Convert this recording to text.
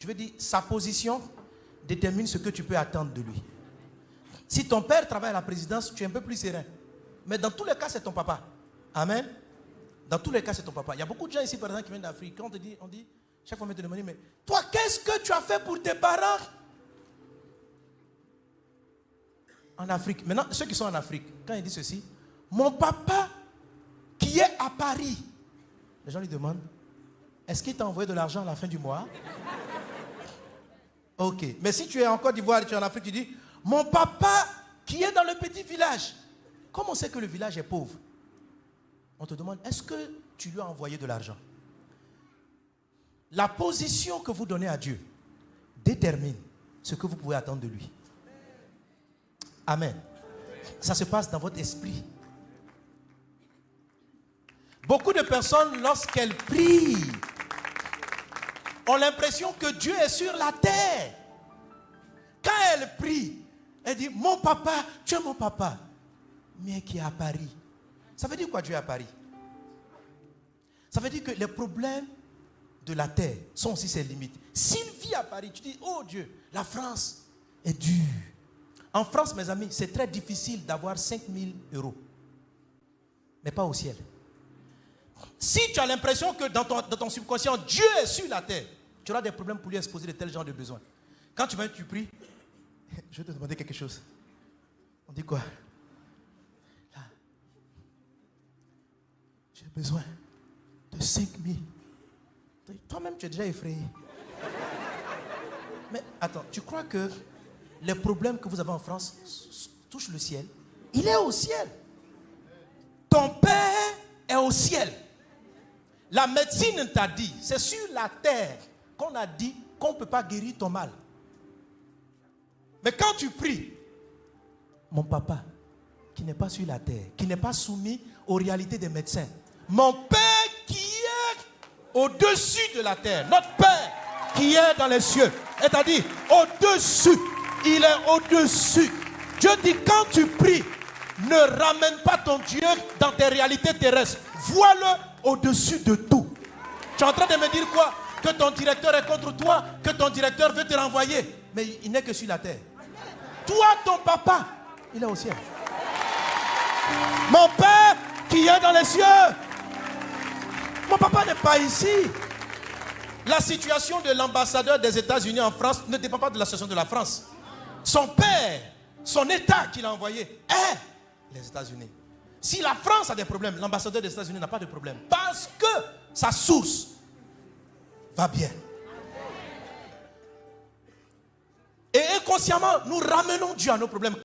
Je veux dire, sa position détermine ce que tu peux attendre de lui. Si ton père travaille à la présidence, tu es un peu plus serein. Mais dans tous les cas, c'est ton papa. Amen. Dans tous les cas, c'est ton papa. Il y a beaucoup de gens ici, par exemple, qui viennent d'Afrique. Quand on dit, chaque fois, on te demande, mais toi, qu'est-ce que tu as fait pour tes parents? En Afrique. Maintenant, ceux qui sont en Afrique, quand ils disent ceci, mon papa qui est à Paris. Les gens lui demandent, est-ce qu'il t'a envoyé de l'argent à la fin du mois? Ok. Mais si tu es en Côte d'Ivoire et tu es en Afrique, tu dis, mon papa qui est dans le petit village. Comment on sait que le village est pauvre? On te demande, est-ce que tu lui as envoyé de l'argent? La position que vous donnez à Dieu détermine ce que vous pouvez attendre de lui. Amen. Ça se passe dans votre esprit. Beaucoup de personnes, lorsqu'elles prient, ont l'impression que Dieu est sur la terre. Quand elles prient, elles disent, mon papa, tu es mon papa, mais qui est à Paris. Ça veut dire quoi, Dieu est à Paris? Ça veut dire que les problèmes de la terre sont aussi ses limites. S'il vit à Paris, tu dis, oh Dieu, la France est dure. En France, mes amis, c'est très difficile d'avoir 5 000 €. Mais pas au ciel. Si tu as l'impression que dans ton subconscient, Dieu est sur la terre, tu auras des problèmes pour lui exposer de tels genres de besoins. Quand tu vas et tu pries, je vais te demander quelque chose. On dit quoi? Là, j'ai besoin de 5 000. Toi-même, tu es déjà effrayé. Mais attends, tu crois que les problèmes que vous avez en France touchent le ciel? Il est au ciel. Ton père est au ciel. La médecine t'a dit, c'est sur la terre qu'on a dit qu'on ne peut pas guérir ton mal. Mais quand tu pries, mon papa, qui n'est pas sur la terre, qui n'est pas soumis aux réalités des médecins, mon Père qui est au-dessus de la terre, notre Père qui est dans les cieux, c'est-à-dire au-dessus, il est au-dessus. Dieu dit, quand tu pries, ne ramène pas ton Dieu dans tes réalités terrestres. Vois-le au-dessus de tout. Tu es en train de me dire quoi? Que ton directeur est contre toi, que ton directeur veut te renvoyer. Mais il n'est que sur la terre. Toi, ton papa, il est au ciel. Mon Père qui est dans les cieux. Mon papa n'est pas ici. La situation de l'ambassadeur des États-Unis en France ne dépend pas de la situation de la France. Son père, son État qu'il a envoyé est les États-Unis. Si la France a des problèmes, l'ambassadeur des États-Unis n'a pas de problème. Parce que sa source va bien. Et inconsciemment, nous ramenons Dieu à nos problèmes.